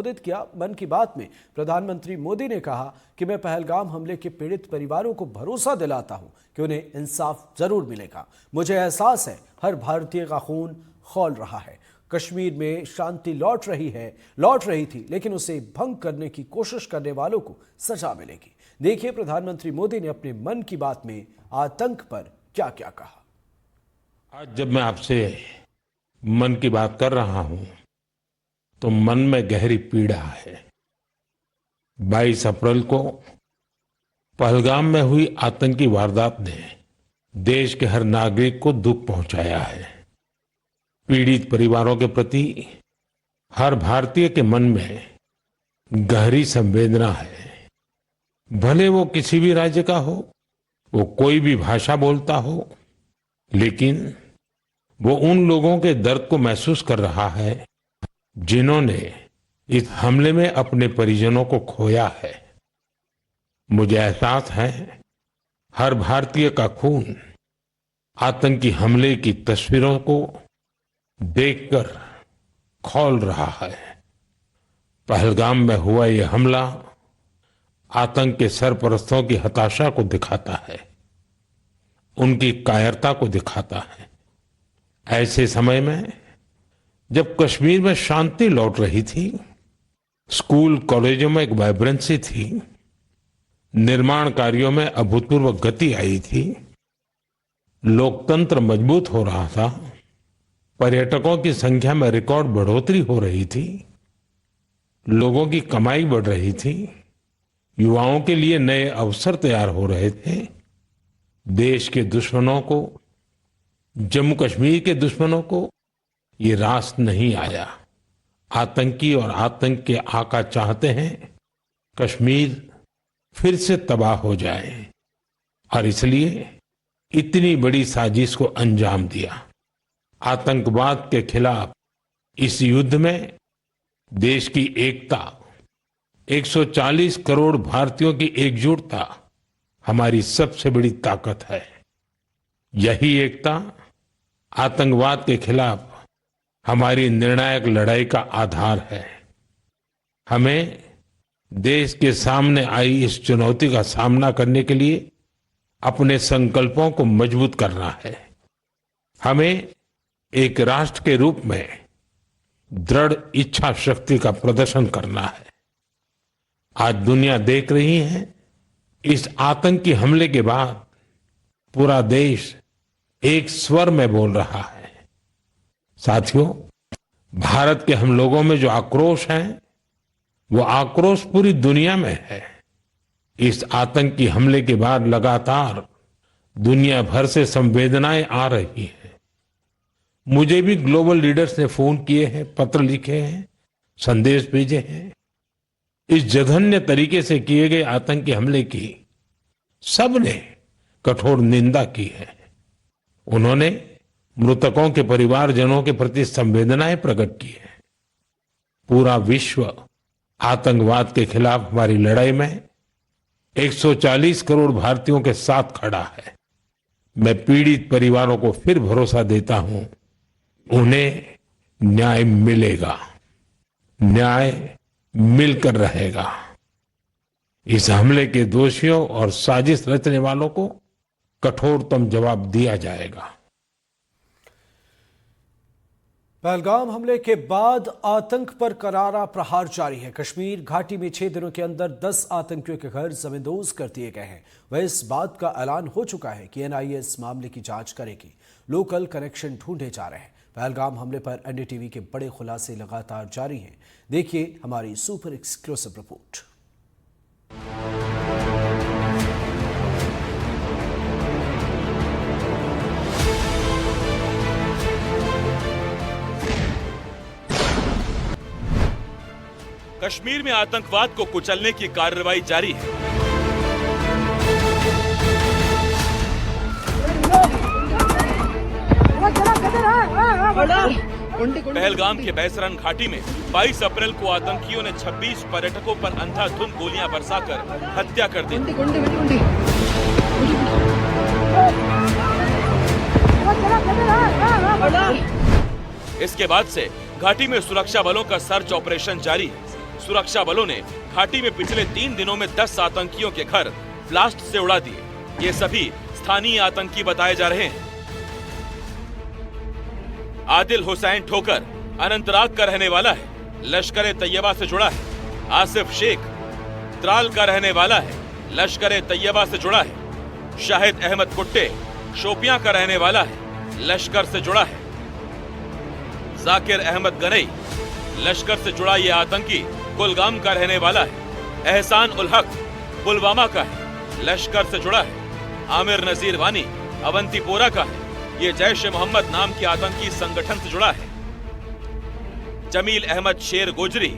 संबोधित किया। मन की बात में प्रधानमंत्री मोदी ने कहा कि मैं पहलगाम हमले के पीड़ित परिवारों को भरोसा दिलाता हूं कि उन्हें इंसाफ जरूर मिलेगा। मुझे एहसास है हर भारतीय का खून खौल रहा है। कश्मीर में शांति लौट रही थी, लेकिन उसे भंग करने की कोशिश करने वालों को सजा मिलेगी। देखिए प्रधानमंत्री मोदी ने अपने मन की बात में आतंक पर क्या क्या कहा। आज जब मैं आपसे मन की बात कर रहा हूं तो मन में गहरी पीड़ा है। 22 अप्रैल को पहलगाम में हुई आतंकी वारदात ने देश के हर नागरिक को दुख पहुंचाया है। पीड़ित परिवारों के प्रति हर भारतीय के मन में गहरी संवेदना है। भले वो किसी भी राज्य का हो, वो कोई भी भाषा बोलता हो, लेकिन वो उन लोगों के दर्द को महसूस कर रहा है जिन्होंने इस हमले में अपने परिजनों को खोया है। मुझे एहसास है हर भारतीय का खून आतंकी हमले की तस्वीरों को देखकर खौल रहा है। पहलगाम में हुआ ये हमला आतंक के सरपरस्तों की हताशा को दिखाता है, उनकी कायरता को दिखाता है। ऐसे समय में जब कश्मीर में शांति लौट रही थी, स्कूल कॉलेजों में एक वाइब्रेंसी थी, निर्माण कार्यों में अभूतपूर्व गति आई थी, लोकतंत्र मजबूत हो रहा था, पर्यटकों की संख्या में रिकॉर्ड बढ़ोतरी हो रही थी, लोगों की कमाई बढ़ रही थी, युवाओं के लिए नए अवसर तैयार हो रहे थे, देश के दुश्मनों को, जम्मू कश्मीर के दुश्मनों को ये रास नहीं आया। आतंकी और आतंक के आका चाहते हैं कश्मीर फिर से तबाह हो जाए और इसलिए इतनी बड़ी साजिश को अंजाम दिया। आतंकवाद के खिलाफ इस युद्ध में देश की एकता, 140 करोड़ भारतीयों की एकजुटता हमारी सबसे बड़ी ताकत है। यही एकता आतंकवाद के खिलाफ हमारी निर्णायक लड़ाई का आधार है। हमें देश के सामने आई इस चुनौती का सामना करने के लिए अपने संकल्पों को मजबूत करना है। हमें एक राष्ट्र के रूप में दृढ़ इच्छा शक्ति का प्रदर्शन करना है। आज दुनिया देख रही है, इस आतंकी हमले के बाद पूरा देश एक स्वर में बोल रहा है। साथियों, भारत के हम लोगों में जो आक्रोश है, वो आक्रोश पूरी दुनिया में है। इस आतंकी हमले के बाद लगातार दुनिया भर से संवेदनाएं आ रही हैं। मुझे भी ग्लोबल लीडर्स ने फोन किए हैं, पत्र लिखे हैं, संदेश भेजे हैं। इस जघन्य तरीके से किए गए आतंकी हमले की सबने कठोर निंदा की है। उन्होंने मृतकों के परिवारजनों के प्रति संवेदनाएं प्रकट की है। पूरा विश्व आतंकवाद के खिलाफ हमारी लड़ाई में 140 करोड़ भारतीयों के साथ खड़ा है। मैं पीड़ित परिवारों को फिर भरोसा देता हूं, उन्हें न्याय मिलेगा, न्याय मिलकर रहेगा। इस हमले के दोषियों और साजिश रचने वालों को कठोरतम जवाब दिया जाएगा। पहलगाम हमले के बाद आतंक पर करारा प्रहार जारी है। कश्मीर घाटी में 6 दिनों के अंदर 10 आतंकियों के घर जमींदोज कर दिए गए हैं। वह इस बात का ऐलान हो चुका है कि एनआईए इस मामले की जांच करेगी। लोकल कनेक्शन ढूंढे जा रहे हैं। पहलगाम हमले पर एनडीटीवी के बड़े खुलासे लगातार जारी हैं। देखिए हमारी सुपर एक्सक्लूसिव रिपोर्ट। कश्मीर में आतंकवाद को कुचलने की कार्रवाई जारी है। पहलगाम के बैसरन घाटी में 22 अप्रैल को आतंकियों ने 26 पर्यटकों पर अंधाधुंध गोलियां बरसाकर हत्या कर दी। इसके बाद से घाटी में सुरक्षा बलों का सर्च ऑपरेशन जारी है। सुरक्षा बलों ने घाटी में पिछले 3 दिनों में 10 आतंकियों के घर ब्लास्ट से उड़ा दिए। ये सभी स्थानीय आतंकी बताए जा रहे हैं। आदिल हुसैन ठोकर अनंतनाग का रहने वाला है, लश्कर तैयबा से जुड़ा है। आसिफ शेख त्राल का रहने वाला है, लश्कर तैयबा से जुड़ा है। शाहिद अहमद कुट्टे शोपियां का रहने वाला है, लश्कर से जुड़ा है। जाकिर अहमद गनई लश्कर से जुड़ा ये आतंकी कुलगाम का रहने वाला है। एहसान उल हक पुलवामा का है, लश्कर से जुड़ा है। आमिर नजीर वानी अवंतीपोरा का है, ये जैश ए मोहम्मद नाम के आतंकी संगठन से जुड़ा है। जमील अहमद शेर गोजरी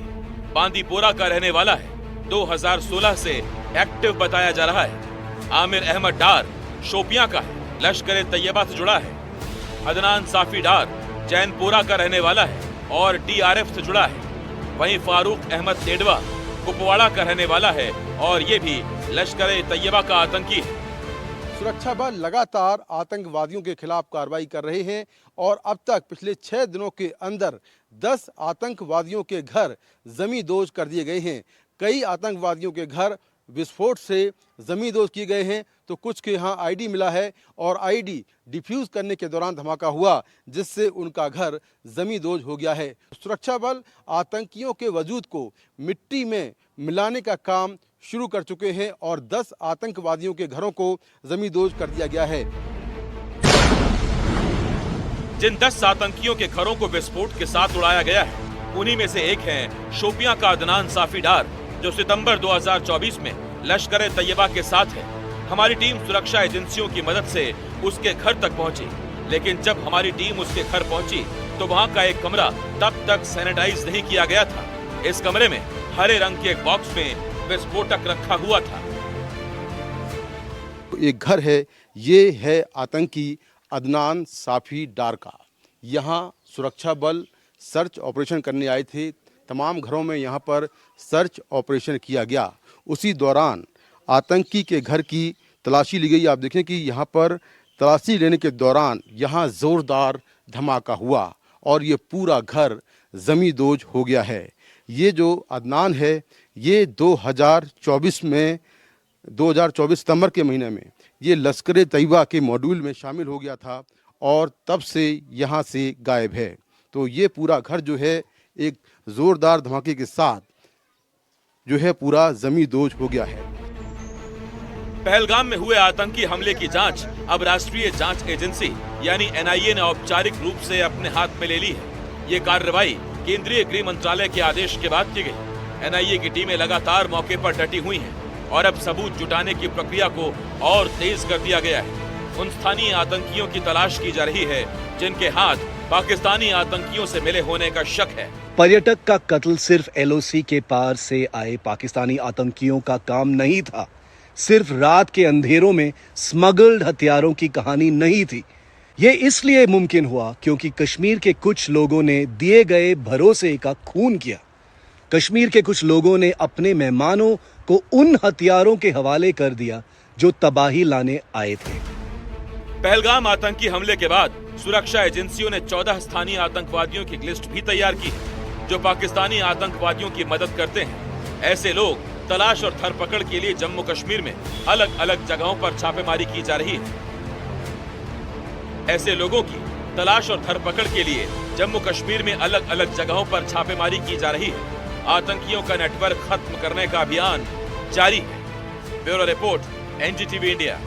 बांदीपोरा का रहने वाला है, 2016 से एक्टिव बताया जा रहा है। आमिर अहमद डार शोपियां का है, लश्कर तैयबा से जुड़ा है। अदनान साफी डार जैनपुरा का रहने वाला है और DRF से जुड़ा है। वहीं फारूक अहमद तेडवा कुपवाड़ा का रहने वाला है और ये भी लश्कर तैयबा का आतंकी है। सुरक्षा बल लगातार आतंकवादियों के खिलाफ कार्रवाई कर रहे हैं और अब तक पिछले 6 दिनों के अंदर 10 आतंकवादियों के घर जमींदोज कर दिए गए हैं। कई आतंकवादियों के घर विस्फोट से जमींदोज किए गए हैं तो कुछ के यहाँ आईडी मिला है और आईडी डिफ्यूज करने के दौरान धमाका हुआ जिससे उनका घर जमींदोज हो गया है। सुरक्षा बल आतंकियों के वजूद को मिट्टी में मिलाने का काम शुरू कर चुके हैं और 10 आतंकवादियों के घरों को जमींदोज कर दिया गया है। जिन 10 आतंकियों के घरों को विस्फोट के साथ उड़ाया गया है उन्हीं में से एक है शोपियां का अदनान साफी डार, जो सितंबर 2024 में लश्कर तैयबा के साथ है। हमारी टीम सुरक्षा एजेंसियों की मदद से उसके घर तक पहुंची, लेकिन जब हमारी टीम उसके घर पहुंची तो वहां का एक कमरा तब तक सैनिटाइज नहीं किया गया था। इस कमरे में हरे रंग के एक बॉक्स में विस्फोटक रखा हुआ था। एक घर है, ये है आतंकी अदनान साफी डार का। यहाँ सुरक्षा बल सर्च ऑपरेशन करने आए थे। तमाम घरों में यहाँ पर सर्च ऑपरेशन किया गया। उसी दौरान आतंकी के घर की तलाशी ली गई। आप देखें कि यहाँ पर तलाशी लेने के दौरान यहाँ जोरदार धमाका हुआ और ये पूरा घर जमींदोज हो गया है। ये जो अदनान है ये 2024 सितंबर के महीने में ये लश्कर तैयबा के मॉड्यूल में शामिल हो गया था और तब से यहाँ से गायब है। तो ये पूरा घर जो है एक जोरदार धमाके के साथ जो है पूरा जमींदोज हो गया है। पहलगाम में हुए आतंकी हमले की जांच अब राष्ट्रीय जांच एजेंसी यानी NIA ने औपचारिक रूप से अपने हाथ में ले ली है। ये कार्रवाई केंद्रीय गृह मंत्रालय के आदेश के बाद की गई। NIA की टीमें लगातार मौके पर डटी हुई हैं और अब सबूत जुटाने की प्रक्रिया को और तेज कर दिया गया है। उन स्थानीय आतंकियों की तलाश की जा रही है जिनके हाथ पाकिस्तानी आतंकियों से मिले होने का शक है। पर्यटक का कत्ल सिर्फ LOC के पार से आए पाकिस्तानी आतंकियों का काम नहीं था। सिर्फ रात के अंधेरों में स्मगल्ड हथियारों की कहानी नहीं थी। ये इसलिए मुमकिन हुआ क्योंकि कश्मीर के कुछ लोगों ने दिए गए भरोसे का खून किया। कश्मीर के कुछ लोगों ने अपने मेहमानों को उन हथियारों के हवाले कर दिया जो तबाही लाने आए थे। पहलगाम आतंकी हमले के बाद सुरक्षा एजेंसियों ने 14 स्थानीय आतंकवादियों की लिस्ट भी तैयार की है जो पाकिस्तानी आतंकवादियों की मदद करते हैं। ऐसे लोग तलाश और धरपकड़ के लिए जम्मू कश्मीर में अलग अलग जगहों पर छापेमारी की जा रही है। ऐसे लोगों की तलाश और धरपकड़ के लिए जम्मू कश्मीर में अलग अलग जगहों पर छापेमारी की जा रही है। आतंकियों का नेटवर्क खत्म करने का अभियान जारी है। Bureau report, NGTV India.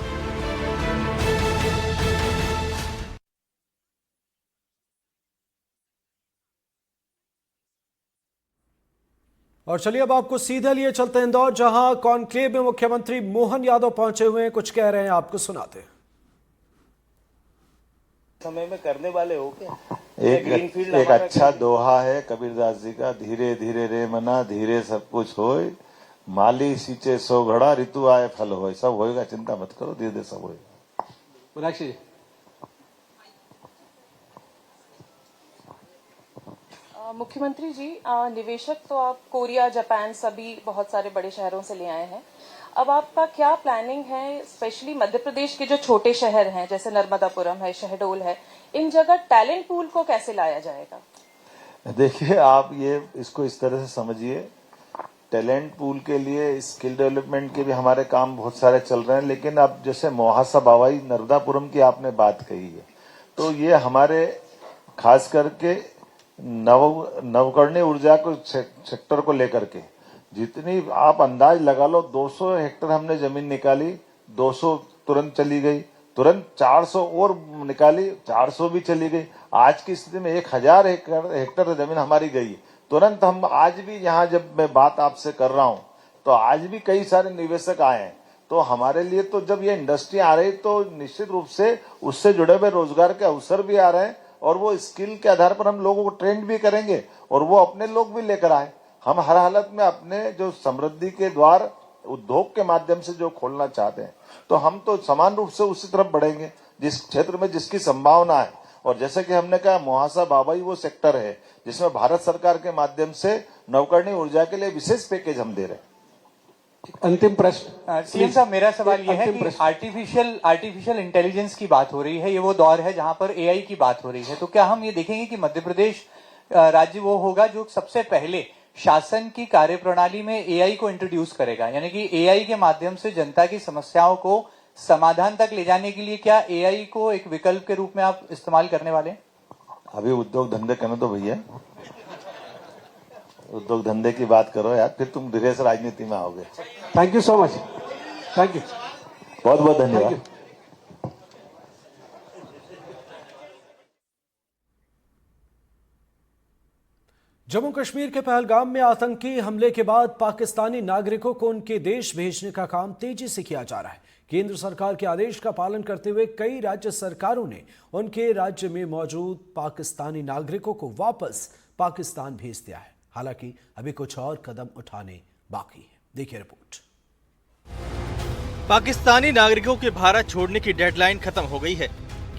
और चलिए अब आपको सीधे लिए चलते हैं इंदौर, जहां कॉन्क्लेव में मुख्यमंत्री मोहन यादव पहुंचे हुए हैं। कुछ कह रहे हैं, आपको सुनाते हैं। समय में करने वाले हो क्या? एक अच्छा दोहा है कबीरदास जी का, धीरे धीरे रे मना धीरे सब कुछ होए, माली सींचे सो घड़ा ऋतु आए फल होए। सब होएगा, चिंता मत करो, धीरे धीरे सब होएगा। मीनाक्षी मुख्यमंत्री जी, निवेशक तो आप कोरिया, जापान सभी बहुत सारे बड़े शहरों से ले आए हैं। अब आपका क्या प्लानिंग है, स्पेशली मध्य प्रदेश के जो छोटे शहर हैं जैसे नर्मदापुरम है, शहडोल है, इन जगह टैलेंट पूल को कैसे लाया जाएगा? देखिए, आप ये इसको इस तरह से समझिए टैलेंट पूल के लिए, स्किल डेवलपमेंट के भी हमारे काम बहुत सारे चल रहे हैं। लेकिन अब जैसे मोहासा बावाई नर्मदापुरम की आपने बात कही है, तो ये हमारे खास करके नवकरणीय ऊर्जा को सेक्टर को लेकर के जितनी आप अंदाज लगा लो, 200 हेक्टर हमने जमीन निकाली, 200 तुरंत चली गई, तुरंत 400 और निकाली, 400 भी चली गई। आज की स्थिति में 1000 हेक्टर जमीन हमारी गई तुरंत। हम आज भी यहाँ जब मैं बात आपसे कर रहा हूँ तो आज भी कई सारे निवेशक आए हैं। तो हमारे लिए तो जब ये इंडस्ट्री आ रही तो निश्चित रूप से उससे जुड़े हुए रोजगार के अवसर भी आ रहे हैं और वो स्किल के आधार पर हम लोगों को ट्रेंड भी करेंगे और वो अपने लोग भी लेकर आए। हम हर हालत में अपने जो समृद्धि के द्वार उद्योग के माध्यम से जो खोलना चाहते हैं तो हम तो समान रूप से उसी तरफ बढ़ेंगे जिस क्षेत्र में जिसकी संभावना है। और जैसे कि हमने कहा, मोहासा बावाई वो सेक्टर है जिसमें भारत सरकार के माध्यम से नवकरणीय ऊर्जा के लिए विशेष पैकेज हम दे रहे हैं। अंतिम प्रश्न सीएम साहब, मेरा सवाल यह है कि आर्टिफिशियल इंटेलिजेंस की बात हो रही है, ये वो दौर है जहां पर एआई की बात हो रही है, तो क्या हम ये देखेंगे कि मध्य प्रदेश राज्य वो होगा जो सबसे पहले शासन की कार्यप्रणाली में एआई को इंट्रोड्यूस करेगा, यानी कि एआई के माध्यम से जनता की समस्याओं को समाधान तक ले जाने के लिए क्या एआई को एक विकल्प के रूप में आप इस्तेमाल करने वाले हैं? अभी उद्योग धंधे करने तो भैया, उद्योग धंधे की बात करो यार, फिर तुम धीरे से राजनीति में आओगे। Thank you so much, thank you, बहुत बहुत धन्यवाद। जम्मू कश्मीर के पहलगाम में आतंकी हमले के बाद पाकिस्तानी नागरिकों को उनके देश भेजने का काम तेजी से किया जा रहा है। केंद्र सरकार के आदेश का पालन करते हुए कई राज्य सरकारों ने उनके राज्य में मौजूद पाकिस्तानी नागरिकों को वापस पाकिस्तान भेज दिया है। हालांकि अभी कुछ और कदम उठाने बाकी है। देखिए रिपोर्ट। पाकिस्तानी नागरिकों के भारत छोड़ने की डेडलाइन खत्म हो गई है।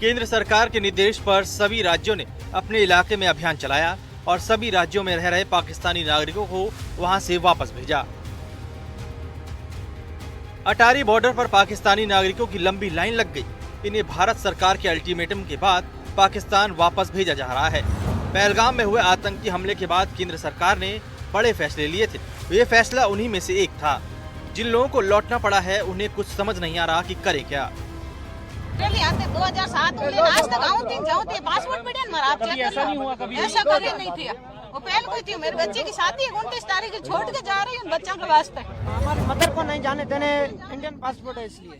केंद्र सरकार के निर्देश पर सभी राज्यों ने अपने इलाके में अभियान चलाया और सभी राज्यों में रह रहे पाकिस्तानी नागरिकों को वहां से वापस भेजा। अटारी बॉर्डर पर पाकिस्तानी नागरिकों की लंबी लाइन लग गई। इन्हें भारत सरकार के अल्टीमेटम के बाद पाकिस्तान वापस भेजा जा रहा है। पहलगाम में हुए आतंकी हमले के बाद केंद्र सरकार ने बड़े फैसले लिए थे। ये फैसला उन्हीं में से एक था। जिन लोगों को लौटना पड़ा है उन्हें कुछ समझ नहीं आ रहा कि करें क्या। 2007 आज तक पासपोर्ट ऐसा नहीं हुआ कभी, ऐसा कभी नहीं थी। वो पहले कोई थी, मेरे बच्चे की शादी है 29 तारीख को, छोड़ के जा रही हूँ बच्चों के वास्ते। हमारे मदर को नहीं जाने देने, इंडियन पासपोर्ट है इसलिए,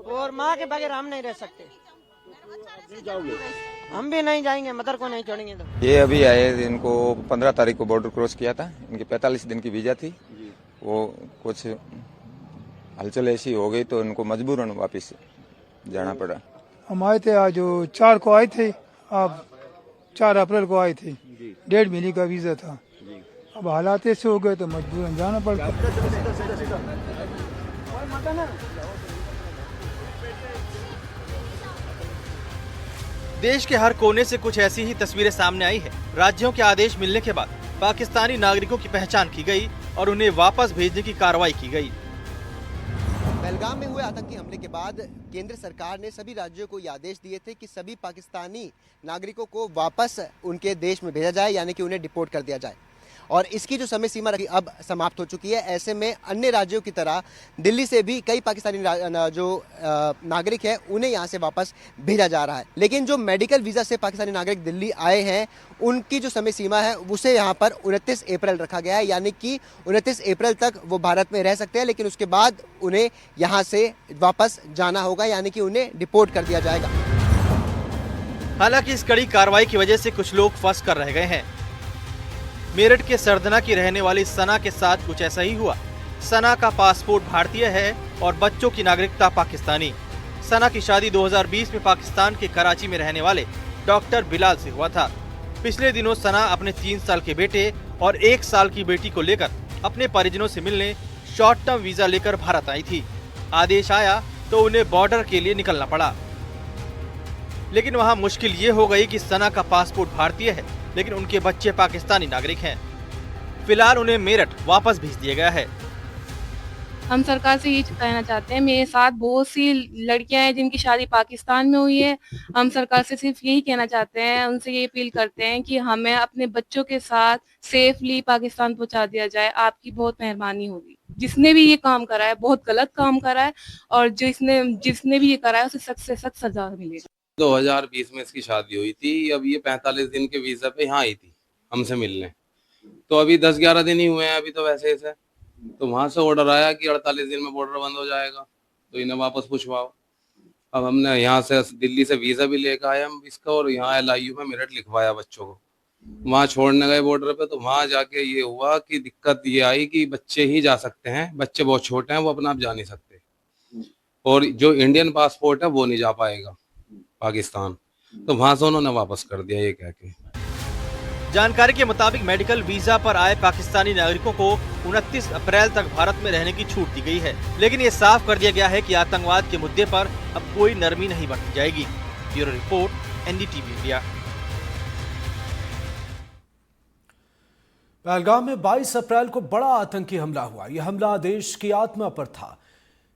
और माँ के बगैर हम नहीं रह सकते। हम भी नहीं जाएंगे, मदर को नहीं छोड़ेंगे। तो ये अभी आए, इनको 15 तारीख को बॉर्डर क्रॉस किया था। इनकी 45 दिन की वीजा थी, वो कुछ हलचल ऐसी हो गई तो इनको मजबूरन वापस जाना पड़ा। हम आए थे आज 4 को आए थे, अब 4 अप्रैल को आए थे। 1.5 महीने का वीजा था, अब हालात ऐसे हो गए तो मजबूरन जाना पड़ता। देश के हर कोने से कुछ ऐसी ही तस्वीरें सामने आई है। राज्यों के आदेश मिलने के बाद पाकिस्तानी नागरिकों की पहचान की गई और उन्हें वापस भेजने की कार्रवाई की गई। पहलगाम में हुए आतंकी हमले के बाद केंद्र सरकार ने सभी राज्यों को ये आदेश दिए थे कि सभी पाकिस्तानी नागरिकों को वापस उनके देश में भेजा जाए, यानी कि उन्हें डिपोर्ट कर दिया जाए। और इसकी जो समय सीमा अब समाप्त हो चुकी है। ऐसे में अन्य राज्यों की तरह दिल्ली से भी कई पाकिस्तानी जो नागरिक हैं उन्हें यहाँ से वापस भेजा जा रहा है। लेकिन जो मेडिकल वीज़ा से पाकिस्तानी नागरिक दिल्ली आए हैं उनकी जो समय सीमा है उसे यहाँ पर 29 अप्रैल रखा गया है, यानी कि 29 अप्रैल तक वो भारत में रह सकते हैं, लेकिन उसके बाद उन्हें यहाँ से वापस जाना होगा, यानी कि उन्हें डिपोर्ट कर दिया जाएगा। हालांकि इस कड़ी कार्रवाई की वजह से कुछ लोग फंस कर रह गए हैं। मेरठ के सरदना की रहने वाली सना के साथ कुछ ऐसा ही हुआ। सना का पासपोर्ट भारतीय है और बच्चों की नागरिकता पाकिस्तानी। सना की शादी 2020 में पाकिस्तान के कराची में रहने वाले डॉक्टर बिलाल से हुआ था। पिछले दिनों सना अपने 3 साल के बेटे और 1 साल की बेटी को लेकर अपने परिजनों से मिलने शॉर्ट टर्म वीजा लेकर भारत आई थी। आदेश आया तो उन्हें बॉर्डर के लिए निकलना पड़ा, लेकिन वहाँ मुश्किल ये हो गई कि सना का पासपोर्ट भारतीय है लेकिन उनके बच्चे पाकिस्तानी नागरिक हैं। फिलहाल उन्हें मेरठ वापस भेज दिया गया है। हम सरकार से ये कहना चाहते हैं, मेरे साथ बहुत सी लड़कियां हैं जिनकी शादी पाकिस्तान में हुई है। हम सरकार से सिर्फ यही कहना चाहते हैं, उनसे ये अपील करते हैं कि हमें अपने बच्चों के साथ सेफली पाकिस्तान पहुंचा दिया जाए। आपकी बहुत मेहरबानी होगी। जिसने भी ये काम करा है बहुत गलत काम करा है, और जिसने भी ये करा है उसे सख्त से सख्त सजा मिलेगी। 2020 में इसकी शादी हुई थी। अब ये 45 दिन के वीजा पे यहाँ आई थी हमसे मिलने, तो अभी 10-11 दिन ही हुए हैं अभी तो वैसे ऐसे। तो वहां से ऑर्डर आया कि 48 दिन में बॉर्डर बंद हो जाएगा, तो इन्हें वापस पूछवाओ। अब हमने यहाँ से दिल्ली से वीजा भी लेकर आए हम इसका, और यहाँ LIU में मेरठ लिखवाया बच्चों को। वहाँ छोड़ने गए बॉर्डर पे, तो वहाँ जाके ये हुआ कि दिक्कत ये आई कि बच्चे ही जा सकते हैं, बच्चे बहुत छोटे हैं, वो अपना आप जा नहीं सकते, और जो इंडियन पासपोर्ट है वो नहीं जा पाएगा पाकिस्तान। तो वहां से उन्होंने वापस कर दिया ये कह के। जानकारी के मुताबिक मेडिकल वीजा पर आए पाकिस्तानी नागरिकों को 29 अप्रैल तक भारत में रहने की छूट दी गई है, लेकिन ये साफ कर दिया गया है कि आतंकवाद के मुद्दे पर अब कोई नरमी नहीं बरती जाएगी। Bureau report, NDTV India. Pahalgam में 22 अप्रैल को बड़ा आतंकी हमला हुआ। यह हमला देश की आत्मा पर था।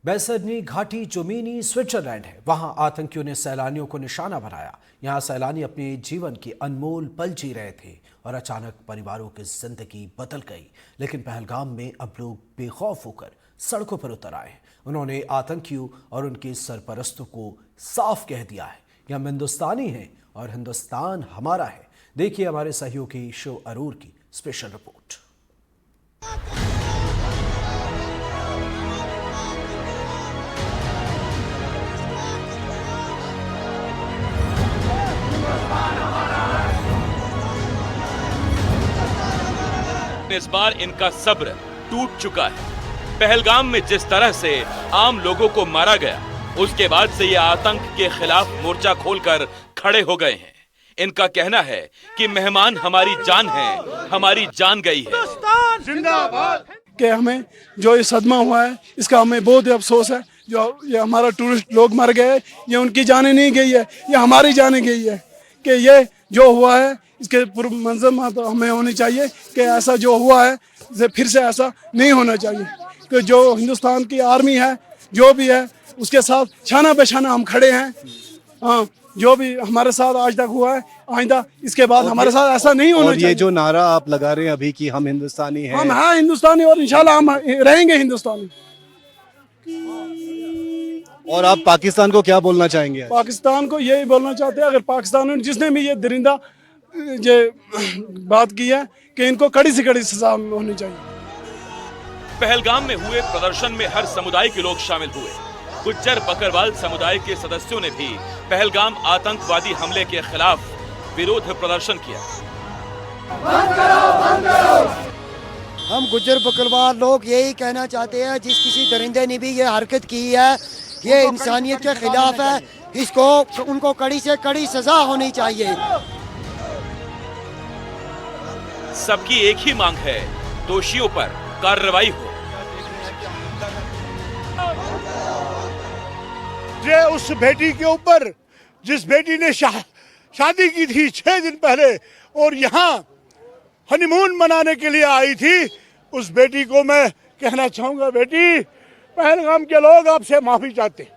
बैसरनी घाटी जोमीनी स्विट्जरलैंड है, वहां आतंकियों ने सैलानियों को निशाना बनाया। यहां सैलानी अपने जीवन की अनमोल पल जी रहे थे और अचानक परिवारों की जिंदगी बदल गई। लेकिन पहलगाम में अब लोग बेखौफ होकर सड़कों पर उतर आए। उन्होंने आतंकियों और उनके सरपरस्तों को साफ कह दिया है कि हम हिंदुस्तानी हैं और हिंदुस्तान हमारा है। देखिए हमारे सहयोगी शिव अरोर की स्पेशल रिपोर्ट। इस बार इनका सब्र टूट चुका है। पहलगाम में जिस तरह से आम लोगों को मारा गया, उसके बाद से ये आतंक के खिलाफ मोर्चा खोलकर खड़े हो गए हैं। इनका कहना है कि मेहमान हमारी जान है, हमारी जान गई है। जिंदाबाद। कि हमें जो ये सदमा हुआ है इसका हमें बहुत ही अफसोस है। जो ये हमारा टूरिस्ट लोग मर गए, ये उनकी जाने नहीं गई है, ये हमारी जाने गई है। कि ये जो हुआ है इसके पूर्व मंजर तो हमें होनी चाहिए कि ऐसा जो हुआ है फिर से ऐसा नहीं होना चाहिए। कि जो हिंदुस्तान की आर्मी है जो भी है उसके साथ छाना बेछाना हम खड़े हैं। हाँ, जो भी हमारे साथ आज तक हुआ है आइंदा इसके बाद हमारे साथ ऐसा नहीं होना चाहिए। ये जो नारा आप लगा रहे हैं अभी कि हम हिंदुस्तानी हैं, हम हैं हिंदुस्तानी और इंशाल्लाह हम रहेंगे हिंदुस्तानी। और आप पाकिस्तान को क्या बोलना चाहेंगे? पाकिस्तान को यही बोलना चाहते हैं, अगर पाकिस्तान में जिसने भी ये दरिंदा ये बात की है कि इनको कड़ी से कड़ी सजा होनी चाहिए। पहलगाम में हुए प्रदर्शन में हर समुदाय के लोग शामिल हुए। गुज्जर बकरवाल समुदाय के सदस्यों ने भी पहलगाम आतंकवादी हमले के खिलाफ विरोध प्रदर्शन किया। बंद करो, बंद करो। हम गुज्जर बकरवाल लोग यही कहना चाहते हैं, जिस किसी दरिंदे ने भी ये हरकत की है ये इंसानियत के खिलाफ है, इसको उनको कड़ी से कड़ी सजा होनी चाहिए। सबकी एक ही मांग है, दोषियों पर कार्रवाई हो। ये उस बेटी के ऊपर जिस बेटी ने शादी की थी 6 दिन पहले और यहाँ हनीमून मनाने के लिए आई थी, उस बेटी को मैं कहना चाहूंगा, बेटी पहलगाम के लोग आपसे माफी चाहते।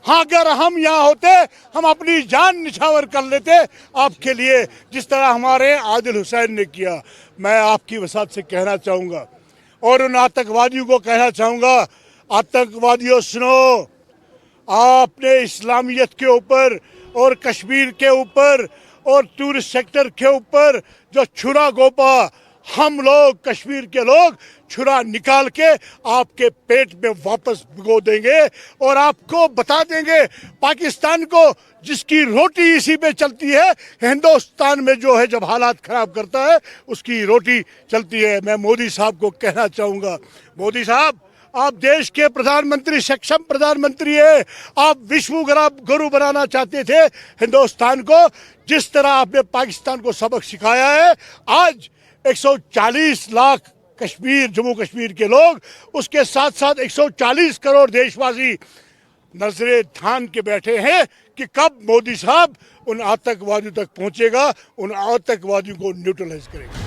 हाँ, अगर हम यहाँ होते हम अपनी जान निछावर कर लेते आपके लिए, जिस तरह हमारे आदिल हुसैन ने किया। मैं आपकी वसात से कहना चाहूँगा और उन आतंकवादियों को कहना चाहूँगा, आतंकवादियों सुनो, आपने इस्लामियत के ऊपर और कश्मीर के ऊपर और टूरिस्ट सेक्टर के ऊपर जो छुरा गोपा, हम लोग कश्मीर के लोग छुरा निकाल के आपके पेट में वापस भिगो देंगे और आपको बता देंगे पाकिस्तान को, जिसकी रोटी इसी पे चलती है, हिंदुस्तान में जो है जब हालात खराब करता है उसकी रोटी चलती है। मैं मोदी साहब को कहना चाहूँगा, मोदी साहब आप देश के प्रधानमंत्री, सक्षम प्रधानमंत्री है, आप विश्व गुरु बनाना चाहते थे हिंदुस्तान को। जिस तरह आपने पाकिस्तान को सबक सिखाया है, आज 140 लाख कश्मीर, जम्मू कश्मीर के लोग, उसके साथ साथ 140 करोड़ देशवासी नजरे थान के बैठे हैं कि कब मोदी साहब उन आतंकवादियों तक पहुंचेगा, उन आतंकवादियों को न्यूट्रलाइज करेगा।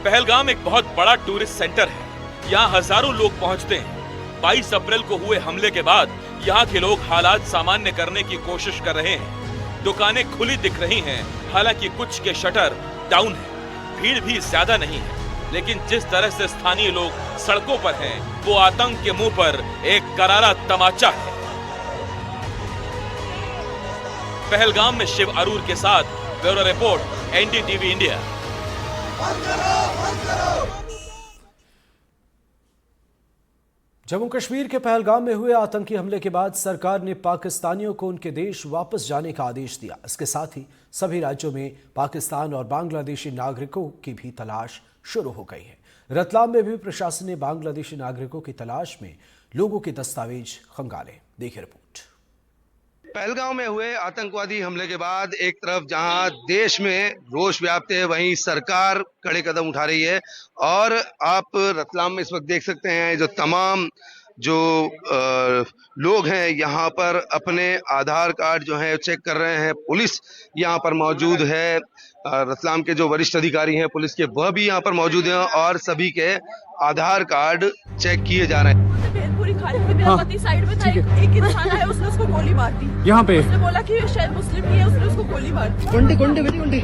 पहलगाम एक बहुत बड़ा टूरिस्ट सेंटर है, यहाँ हजारों लोग पहुंचते हैं। 22 अप्रैल को हुए हमले के बाद यहाँ के लोग हालात सामान्य करने की कोशिश कर रहे हैं। दुकानें खुली दिख रही हैं, हालांकि कुछ के शटर डाउन है। भीड़ भी ज्यादा नहीं है, लेकिन जिस तरह से स्थानीय लोग सड़कों पर हैं, वो आतंक के मुंह पर एक करारा तमाचा है। पहलगाम में शिव अरूर के साथ bureau report, NDTV India. Jammu Kashmir के पहलगाम में हुए आतंकी हमले के बाद सरकार ने पाकिस्तानियों को उनके देश वापस जाने का आदेश दिया। इसके साथ ही सभी राज्यों में पाकिस्तान और बांग्लादेशी नागरिकों की भी तलाश शुरू हो गई है। रतलाम में भी प्रशासन ने बांग्लादेशी नागरिकों की तलाश में लोगों के दस्तावेज खंगाले। देखिए रिपोर्ट। पहलगाम में हुए आतंकवादी हमले के बाद एक तरफ जहां देश में रोष व्याप्त है, वहीं सरकार कड़े कदम उठा रही है। और आप रतलाम में इस वक्त देख सकते हैं जो तमाम लोग हैं यहाँ पर अपने आधार कार्ड जो है चेक कर रहे हैं। पुलिस यहाँ पर मौजूद है, रतलाम के जो वरिष्ठ अधिकारी हैं पुलिस के, वह भी यहाँ पर मौजूद हैं और सभी के आधार कार्ड चेक किए जा रहे हैं। साइड में था, एक इंसान आया, उसने उसको गोली मार दी यहाँ पे। उसने बोला कि शायद मुस्लिम नहीं है, उसने उसको गोली मार दी।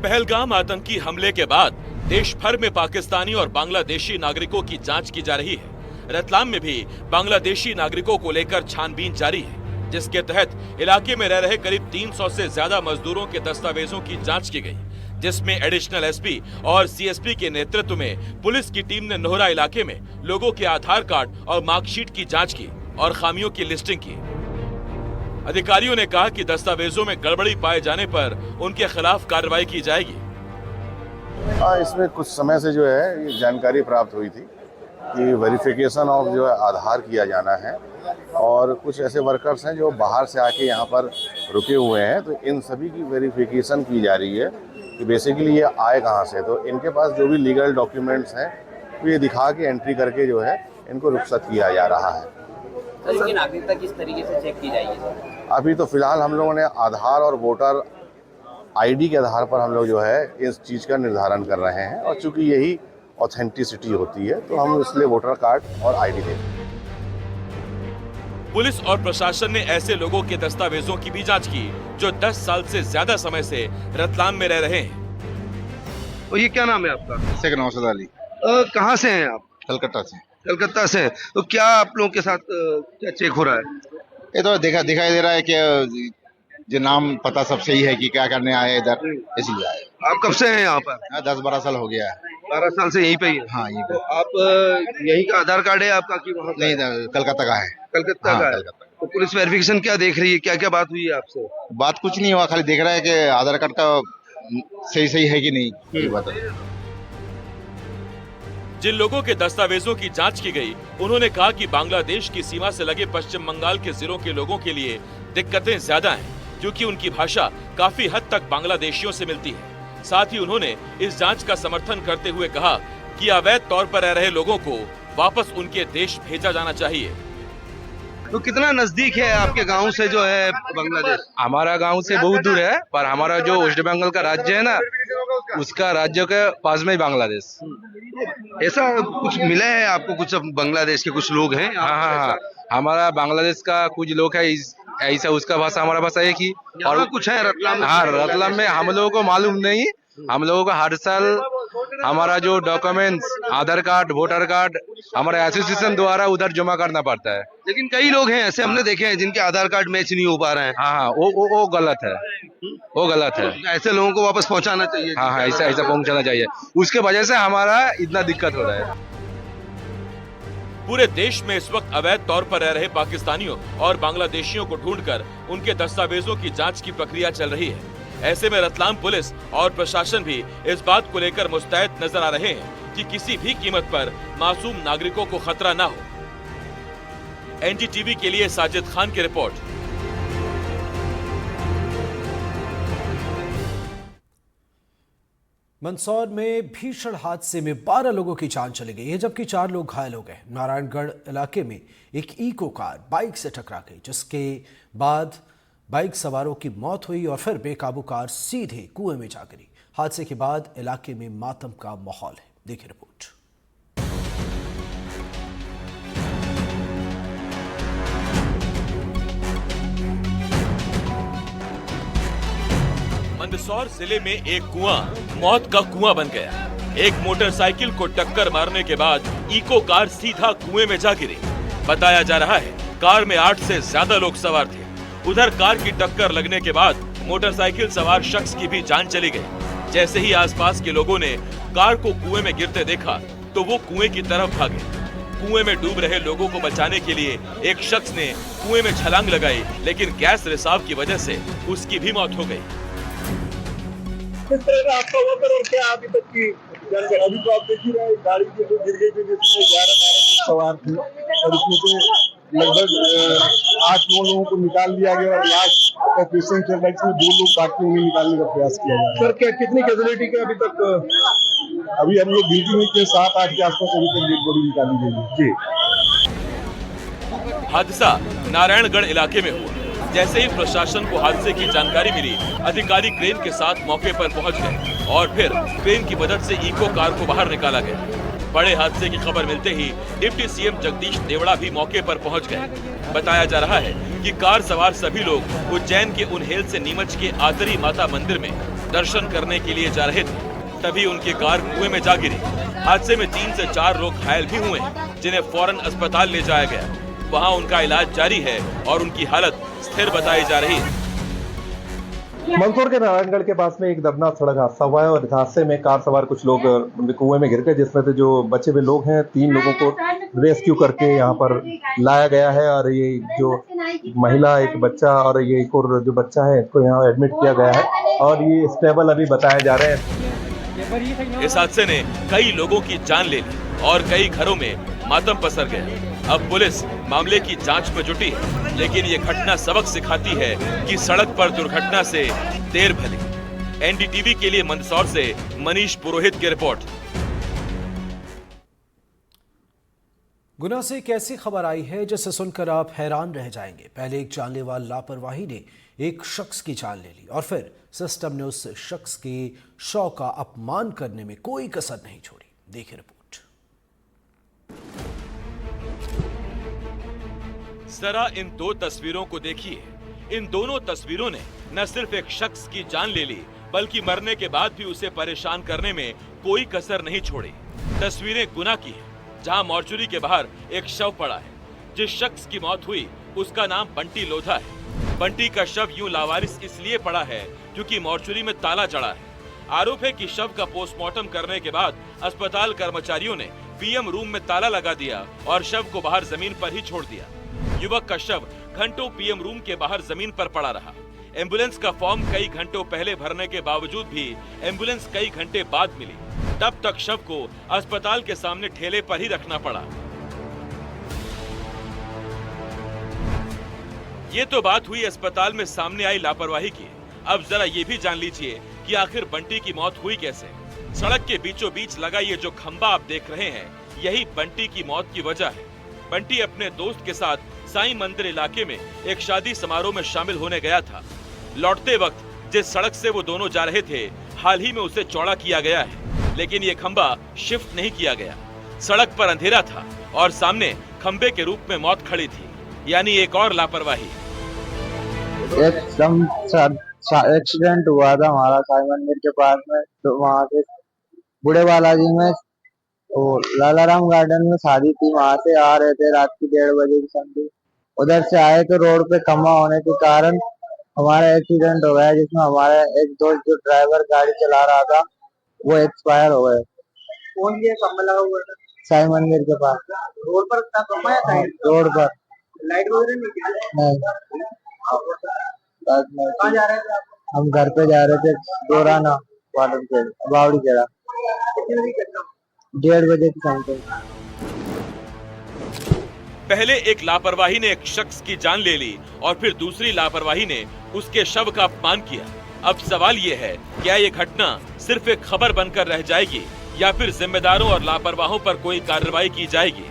पहलगाम आतंकी हमले के बाद देश भर में पाकिस्तानी और बांग्लादेशी नागरिकों की जांच की जा रही है। रतलाम में भी बांग्लादेशी नागरिकों को लेकर छानबीन जारी है, जिसके तहत इलाके में रह रहे करीब 300 से ज्यादा मजदूरों के दस्तावेजों की जांच की गई, जिसमें एडिशनल एसपी और सीएसपी के नेतृत्व में पुलिस की टीम ने नोहरा इलाके में लोगों के आधार कार्ड और मार्कशीट की जांच की और खामियों की लिस्टिंग की। अधिकारियों ने कहा कि दस्तावेजों में गड़बड़ी पाए जाने पर उनके खिलाफ कार्रवाई की जाएगी। इसमें कुछ समय से जो है ये जानकारी प्राप्त हुई थी कि वेरिफिकेशन ऑफ जो है आधार किया जाना है, और कुछ ऐसे वर्कर्स हैं जो बाहर से आके यहाँ पर रुके हुए हैं, तो इन सभी की वेरिफिकेशन की जा रही है कि बेसिकली ये आए कहाँ से। तो इनके पास जो भी लीगल डॉक्यूमेंट्स हैं वो ये दिखा के एंट्री करके जो है इनको रुखसत किया जा रहा है। तो इसकी नागरिकता किस तरीके से चेक की जाएगी? अभी तो फिलहाल हम लोगों ने आधार और वोटर आईडी के आधार पर हम लोग जो है इस चीज़ का निर्धारण कर रहे हैं, और चूंकि यही ऑथेंटिसिटी होती है तो हम इसलिए वोटर कार्ड और आईडी देते हैं। पुलिस और प्रशासन ने ऐसे लोगों के दस्तावेजों की भी जांच की जो 10 साल से ज्यादा समय से रतलाम में रह रहे हैं। और ये क्या नाम है आपका? शेख नौशाद अली। कहाँ से हैं आप? कलकत्ता से। कलकत्ता से। तो क्या आप लोगों के साथ क्या चेक हो रहा है? ये तो दिखाई दे रहा है कि जो नाम पता सब सही है कि क्या करने आए इधर, इसलिए आए। आप कब से हैं यहाँ पर? 10-12 साल हो गया है। 12 साल से यहीं पे ही है? हाँ, यहीं पे। तो आप यहीं का आधार कार्ड है आपका कि वहाँ? नहीं, कलकत्ता का है। कलकत्ता का है। तो पुलिस वेरिफिकेशन क्या देख रही है, क्या क्या बात हुई है आपसे? बात कुछ नहीं हुआ, खाली देख रहा है कि आधार कार्ड का सही है कि नहीं, ये बता। जिन लोगों के दस्तावेजों की जांच की गई, उन्होंने कहा कि बांग्लादेश की सीमा से लगे पश्चिम बंगाल के जिलों के लोगों के लिए दिक्कतें ज्यादा हैं, क्योंकि उनकी भाषा काफी हद तक बांग्लादेशियों से मिलती है। साथ ही उन्होंने इस जांच का समर्थन करते हुए कहा कि अवैध तौर पर रह रहे लोगों को वापस उनके देश भेजा जाना चाहिए। तो कितना नजदीक है आपके गांव से जो है बांग्लादेश? हमारा गांव से बहुत दूर है, पर हमारा जो वेस्ट बंगाल का राज्य है ना, उसका राज्य के पास में ही बांग्लादेश। ऐसा कुछ मिला है आपको? कुछ बांग्लादेश के कुछ लोग हैं? हाँ, हमारा बांग्लादेश का कुछ लोग है, ऐसा उसका भाषा हमारा भाषा एक ही। और कुछ है रतलाम? हाँ, रतलाम में हम लोगों को मालूम नहीं। हम लोगों को हर साल हमारा जो डॉक्यूमेंट्स, आधार कार्ड, वोटर कार्ड हमारे एसोसिएशन द्वारा उधर जमा करना पड़ता है। लेकिन कई लोग हैं ऐसे, हमने देखे हैं जिनके आधार कार्ड मैच नहीं हो पा रहे हैं। हाँ, वो गलत है, वो गलत है। ऐसे लोगों को वापस पहुंचाना चाहिए। हाँ, ऐसा पहुंचाना चाहिए। उसके वजह से हमारा इतना दिक्कत हो रहा है। पूरे देश में इस वक्त अवैध तौर पर रह रहे पाकिस्तानियों और बांग्लादेशियों को ढूंढकर उनके दस्तावेजों की जांच की प्रक्रिया चल रही है। ऐसे में रतलाम पुलिस और प्रशासन भी इस बात को लेकर मुस्तैद नजर आ रहे हैं कि किसी भी कीमत पर मासूम नागरिकों को खतरा न हो। एनडीटीवी के लिए साजिद खान की रिपोर्ट। मंदसौर में भीषण हादसे में 12 लोगों की जान चली गई है, जबकि 4 लोग घायल हो गए। नारायणगढ़ इलाके में एक इको कार बाइक से टकरा गई, जिसके बाद बाइक सवारों की मौत हुई और फिर बेकाबू कार सीधे कुएं में जा गिरी। हादसे के बाद इलाके में मातम का माहौल है। देखिए रिपोर्ट। मंदसौर जिले में एक कुआं मौत का कुआं बन गया। एक मोटरसाइकिल को टक्कर मारने के बाद इको कार सीधा कुएं में जा गिरी। बताया जा रहा है कार में 8 से ज्यादा लोग सवार थे। उधर कार की टक्कर लगने के बाद मोटरसाइकिल सवार शख्स की भी जान चली गई। जैसे ही आसपास के लोगों ने कार को कुएं में गिरते देखा तो वो कुएं की तरफ भागे। कुएं में डूब रहे लोगों को बचाने के लिए एक शख्स ने कुएं में छलांग लगाई, लेकिन गैस रिसाव की वजह से उसकी भी मौत हो गई। किस तरह का आपका हुआ और क्या अभी तक की जानकारी? अभी तो आप देख ही रहे गाड़ी जो गिर गई थी जिसमें 11 सवार थे और इसमें से लगभग 8-9 लोगों को निकाल लिया गया और लास्ट ऑपरेशन चल रहा है जिसमें 2 लोग बाकी उन्हें निकालने का प्रयास किया जा रहा है। सर क्या कितनी कैजुअलिटी के अभी तक? अभी हम लोग गिनती में 7-8 के आसपास अभी तक डेड बॉडी निकाली गई है जी। हादसा नारायणगढ़ इलाके में हुआ। जैसे ही प्रशासन को हादसे की जानकारी मिली, अधिकारी क्रेन के साथ मौके पर पहुंच गए और फिर क्रेन की मदद से इको कार को बाहर निकाला गया। बड़े हादसे की खबर मिलते ही डिप्टी सीएम जगदीश देवड़ा भी मौके पर पहुंच गए। बताया जा रहा है कि कार सवार सभी लोग उज्जैन के उन्हेल से नीमच के आदरी माता मंदिर में दर्शन करने के लिए जा रहे थे, तभी उनकी कार कुएं में जा गिरी। हादसे में 3 से 4 लोग घायल भी हुए, जिन्हें फौरन अस्पताल ले जाया गया। वहां उनका इलाज जारी है और उनकी हालत स्थिर बताई जा रही है। मंदसौर के नारायणगढ़ के पास में एक दर्दनाक सड़क हादसा हुआ है और इस हादसे में कार सवार कुछ लोग कुएं में गिर गए, जिसमें से जो बचे हुए लोग हैं 3 लोगों को रेस्क्यू करके यहाँ पर लाया गया है और ये जो महिला, एक बच्चा और ये एक और जो बच्चा है इसको यहाँ एडमिट किया गया है और ये स्टेबल अभी बताए जा रहे हैं। इस हादसे ने कई लोगों की जान ले ली और कई घरों में मातम पसर गया। अब पुलिस मामले की जांच में जुटी है, लेकिन ये घटना सबक सिखाती है कि सड़क पर दुर्घटना से देर भली। एनडीटीवी के लिए मंदसौर से मनीष पुरोहित की रिपोर्ट। गुना से एक ऐसी खबर आई है जिसे सुनकर आप हैरान रह जाएंगे। पहले एक जानलेवा लापरवाही ने एक शख्स की जान ले ली और फिर सिस्टम ने उस शख्स के शव का अपमान करने में कोई कसर नहीं छोड़ी। देखिए रिपोर्ट। जरा इन 2 तस्वीरों को देखिए। इन दोनों तस्वीरों ने न सिर्फ एक शख्स की जान ले ली, बल्कि मरने के बाद भी उसे परेशान करने में कोई कसर नहीं छोड़ी। तस्वीरें गुना की है, जहां मॉर्चुरी के बाहर एक शव पड़ा है। जिस शख्स की मौत हुई उसका नाम बंटी लोधा है। बंटी का शव यूं लावारिस इसलिए पड़ा है क्योंकि मॉर्चुरी में ताला जड़ा है। आरोप है कि शव का पोस्टमार्टम करने के बाद अस्पताल कर्मचारियों ने पीएम रूम में ताला लगा दिया और शव को बाहर जमीन पर ही छोड़ दिया। युवक का शव घंटों पीएम रूम के बाहर जमीन पर पड़ा रहा। एम्बुलेंस का फॉर्म कई घंटों पहले भरने के बावजूद भी एम्बुलेंस कई घंटे बाद मिली। तब तक शव को अस्पताल के सामने ठेले पर ही रखना पड़ा। ये तो बात हुई अस्पताल में सामने आई लापरवाही की। अब जरा ये भी जान लीजिए कि आखिर बंटी की मौत हुई कैसे। सड़क के बीचों बीच लगा ये जो खंबा आप देख रहे हैं, यही बंटी की मौत की वजह है। बंटी अपने दोस्त के साथ साईं मंदिर इलाके में एक शादी समारोह में शामिल होने गया था। लौटते वक्त जिस सड़क से वो दोनों जा रहे थे, हाल ही में उसे चौड़ा किया गया है, लेकिन ये खंबा शिफ्ट नहीं किया गया। सड़क पर अंधेरा था और सामने खंबे के रूप में मौत खड़ी थी, यानी एक और लापरवाही। एकदम एक्सीडेंट हुआ था हमारा साईं मंदिर के पास में, तो वहाँ से बूढ़े बालाजी में और लालाराम गार्डन में शादी थी। वहाँ से आ रहे थे रात की 1:30 बजे की समथिंग। उधर से आए तो रोड पे खंबा होने के कारण हमारा एक्सीडेंट हो गया, जिसमें हमारा एक दोस्त जो ड्राइवर गाड़ी चला रहा था वो एक्सपायर हो गए। कौन ये खंबा लगा हुआ था? साईं मंदिर के पास। रोड पर खंबा है? साइड रोड पर। लाइट वगैरह नहीं? कहाँ जा रहे थे आप? हम घर पे जा रहे थे, दोराना वाटर से बावड़ी चढ़ा। 1:30 बजे की समथिंग। पहले एक लापरवाही ने एक शख्स की जान ले ली और फिर दूसरी लापरवाही ने उसके शव का अपमान किया। अब सवाल ये है, क्या ये घटना सिर्फ एक खबर बनकर रह जाएगी या फिर जिम्मेदारों और लापरवाहों पर कोई कार्रवाई की जाएगी?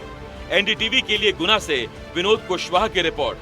एनडीटीवी के लिए गुना से विनोद कुशवाहा की रिपोर्ट।